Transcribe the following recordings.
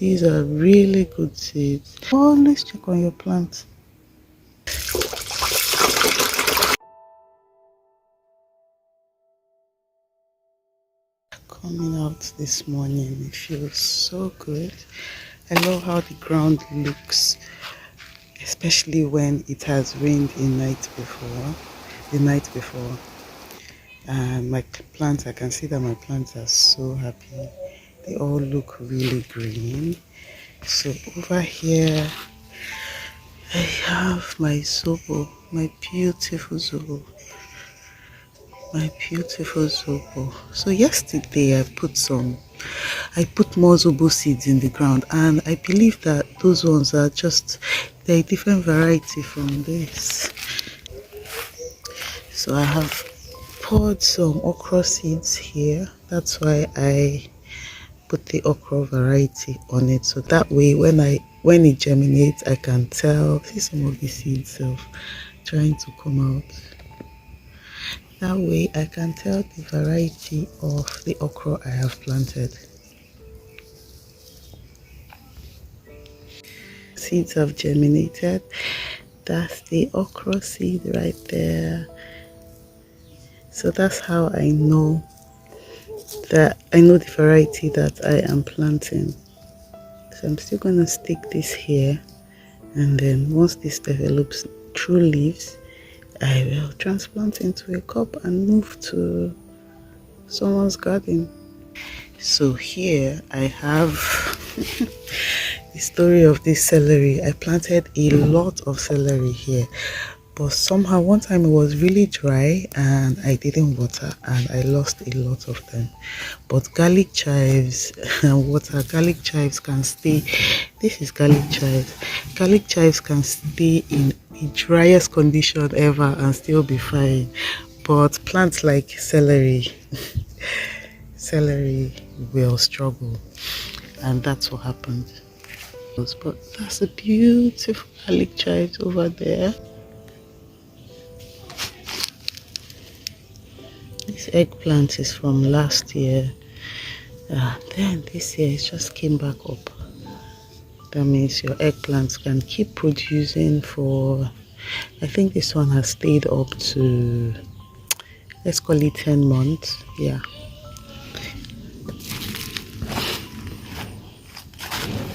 These are really good seeds. Always check on your plants. Coming out this morning, it feels so good. I love how the ground looks, especially when it has rained the night before. And my plants, I can see that my plants are so happy. They all look really green. So over here I have my zobo, my beautiful zobo. So yesterday I put more zobo seeds in the ground, and I believe that those ones are just, they're a different variety from this. So I have poured some okra seeds here. That's why I put the okra variety on it, so that way when it germinates I can tell. See some of the seeds of trying to come out. That way I can tell the variety of the okra I have planted. Seeds have germinated. That's the okra seed right there. So that's how I know the variety that I am planting. So I'm still going to stick this here, and then once this develops true leaves, I will transplant into a cup and move to someone's garden. So here I have the story of this celery. I planted a lot of celery here, but somehow one time it was really dry and I didn't water and I lost a lot of them. But garlic chives and garlic chives can stay. This is garlic chives. Garlic chives can stay in the driest condition ever and still be fine. But plants like celery will struggle, and that's what happened. But that's a beautiful garlic chives over there. This eggplant is from last year. Then this year it just came back up. That means your eggplants can keep producing for, I think this one has stayed up to, let's call it 10 months. Yeah.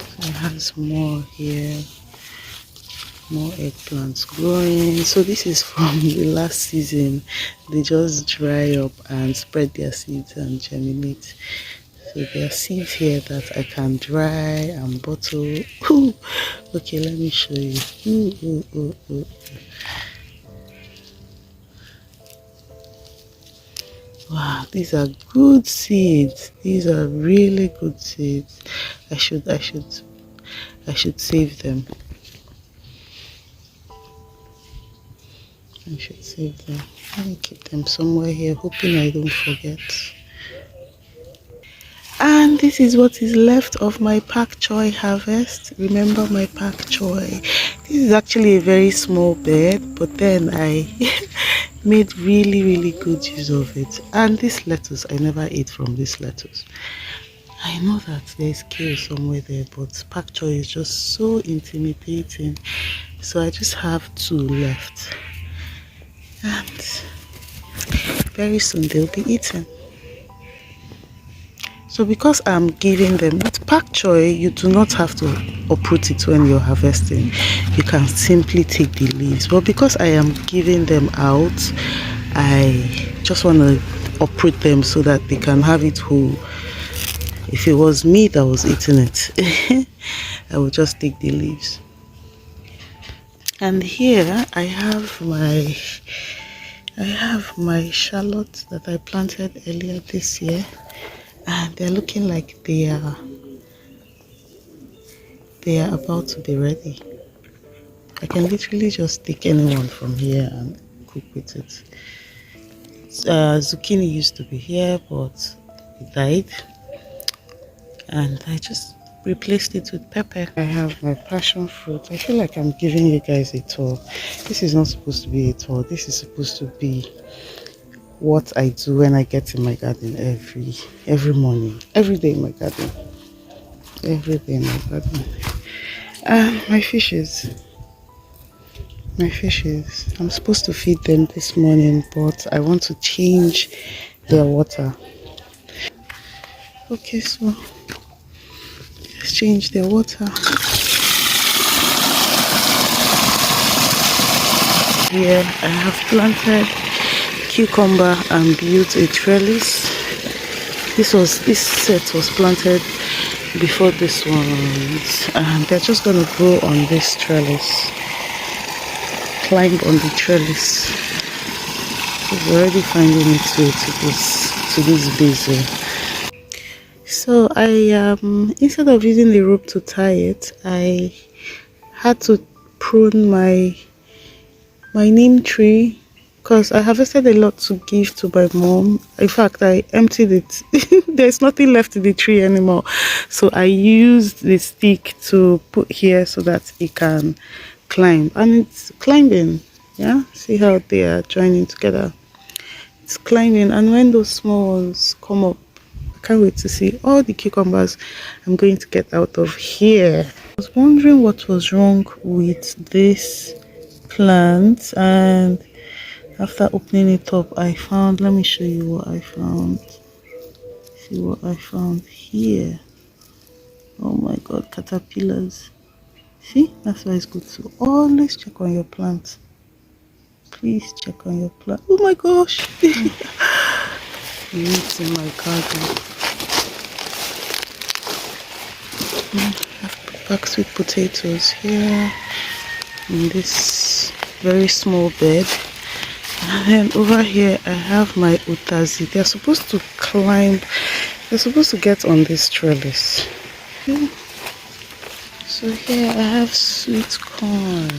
So it has more here. More eggplants growing. So this is from the last season. They just dry up and spread their seeds and germinate. So there are seeds here that I can dry and bottle. Ooh. Okay, let me show you. Ooh. Wow, these are good seeds. These are really good seeds. I should save them. I should save them. Let me keep them somewhere here, hoping I don't forget. And this is what is left of my pak choy harvest. Remember my pak choy? This is actually a very small bed, but then I made really good use of it. And this lettuce, I never ate from this lettuce. I know that there's kale somewhere there, but pak choy is just so intimidating. So I just have 2 left. And very soon they'll be eaten. So because I'm giving them, with pak choy, you do not have to uproot it when you're harvesting. You can simply take the leaves. But because I am giving them out, I just want to uproot them so that they can have it whole. If it was me that was eating it, I would just take the leaves. And here I have my shallots that I planted earlier this year, and they're looking like they are about to be ready. I can literally just take anyone from here and cook with it. Zucchini used to be here, but it died, and I just replaced it with pepper. I have my passion fruit. I feel like I'm giving you guys a tour. This is not supposed to be a tour. This is supposed to be what I do when I get in my garden every morning, every day in my garden. everything about me. My fishes. My fishes. I'm supposed to feed them this morning, but I want to change their water. Okay, so let's change their water. Here I have planted cucumber and built a trellis. This set was planted before this one, and they're just gonna grow on this trellis, climb on the trellis. It's already finding its way to this basil. So I instead of using the rope to tie it, I had to prune my neem tree because I harvested a lot to give to my mom. In fact, I emptied it. There's nothing left in the tree anymore. So I used the stick to put here so that it can climb. And it's climbing. Yeah, see how they are joining together. It's climbing. And when those small ones come up, I can't wait to see all the cucumbers I'm going to get out of here. I was wondering what was wrong with this plant, and after opening it up I found, let me show you what I found. See what I found here. Oh my god, caterpillars. See, that's why it's good to always check on your plants. Please check on your plant. Oh my gosh. It's in my garden. I have packed sweet potatoes here in this very small bed. And then over here I have my utazi. They're supposed to climb, they're supposed to get on this trellis. Okay. So here I have sweet corn.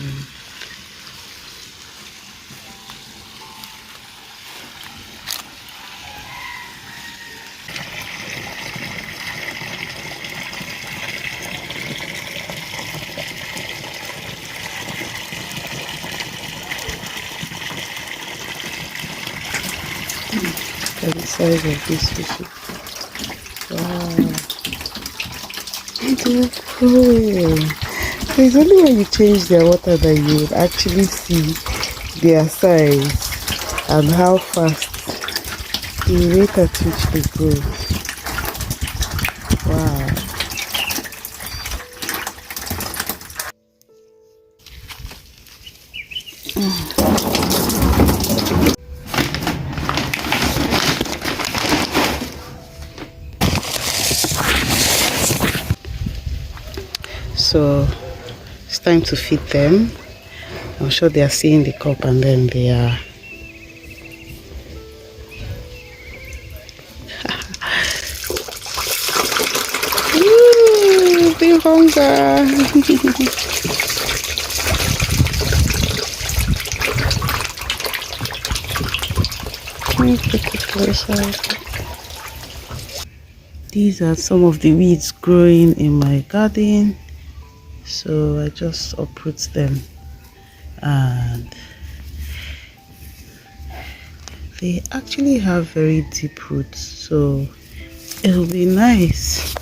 Look at the size of this fish. Wow. They're cool. So it's only when you change their water that you would actually see their size and how fast, the rate at which they grow. Wow. So it's time to feed them. I'm sure they are seeing the cup and then they are ooh, the hunger. Let me take it closer. These are some of the weeds growing in my garden, so I just uproot them, and they actually have very deep roots, so it'll be nice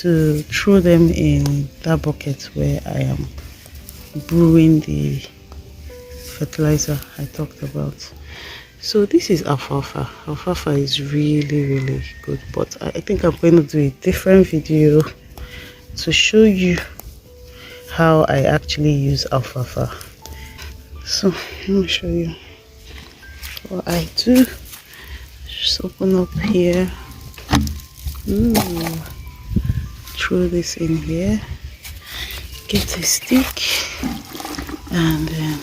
to throw them in that bucket where I am brewing the fertilizer I talked about. So this is alfalfa. Alfalfa is really good, but I think I'm going to do a different video to show you how I actually use alfalfa. So let me show you what I do. Just open up here. Ooh. Throw this in here, get a stick, and then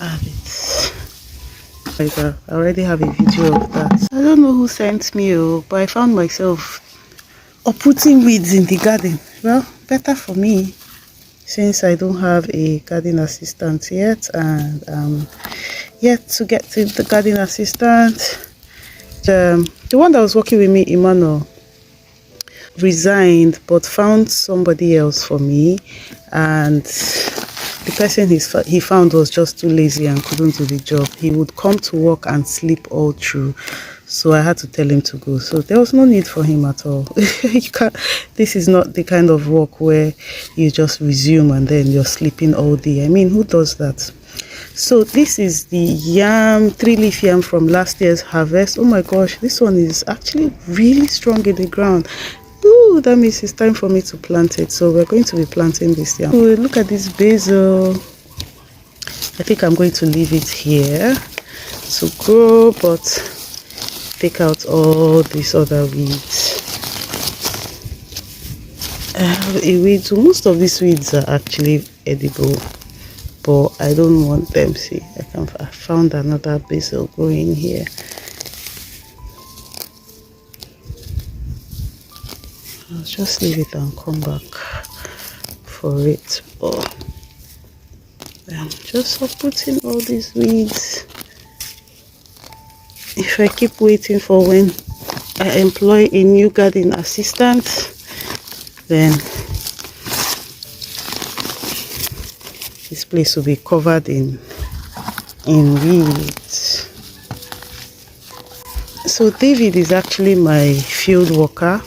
add it. Like I already have a video of that. I don't know who sent me, but I found myself uprooting weeds in the garden. Well, better for me since I don't have a garden assistant yet, and yet to get to the garden assistant. The one that was working with me, Emmanuel, resigned but found somebody else for me, and the person he found was just too lazy and couldn't do the job. He would come to work and sleep all through. so I had to tell him to go. So there was no need for him at all. You can't, this is not the kind of work where you just resume and then you're sleeping all day. I mean, who does that? So this is the yam, 3-leaf yam from last year's harvest. Oh my gosh, this one is actually really strong in the ground. Ooh, that means it's time for me to plant it. So we're going to be planting this yam. Ooh, look at this basil. I think I'm going to leave it here to grow, but take out all these other weeds. Most of these weeds are actually edible, but I don't want them. See, I found another basil growing here. I'll just leave it and come back for it. Oh, I'm just uprooting all these weeds. If I keep waiting for when I employ a new garden assistant, then this place will be covered in weeds. So David is actually my field worker,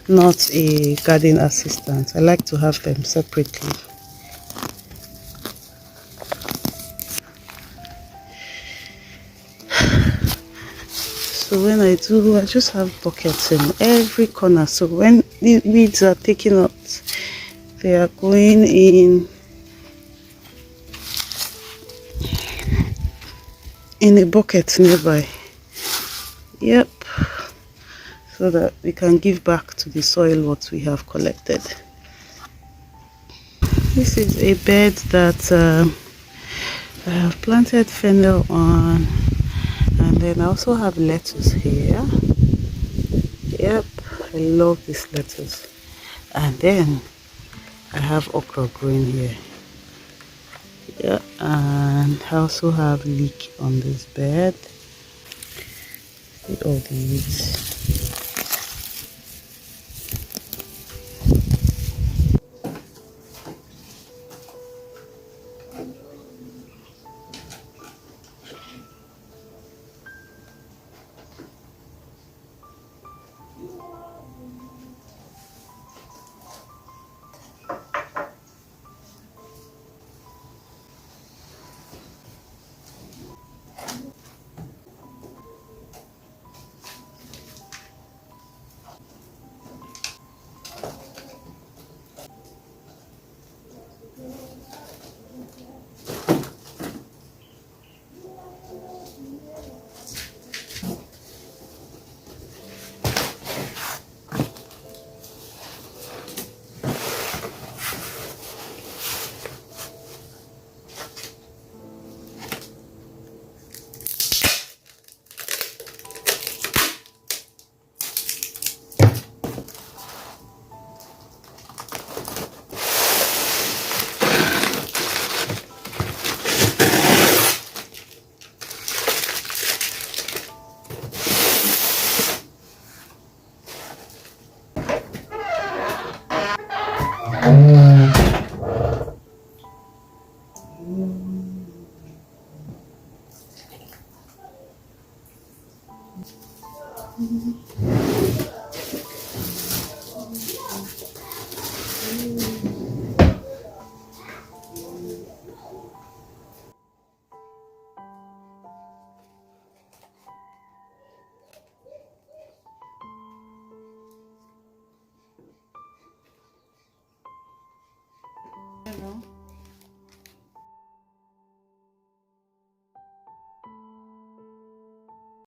not a garden assistant. I like to have them separately. So when I do, I just have buckets in every corner. So when the weeds are taken out, they are going in a bucket nearby. Yep. So that we can give back to the soil what we have collected. This is a bed that I have planted fennel on. And then I also have lettuce here. Yep, I love this lettuce. And then I have okra growing here. Yeah, and I also have leek on this bed. See all the weeds. Hello.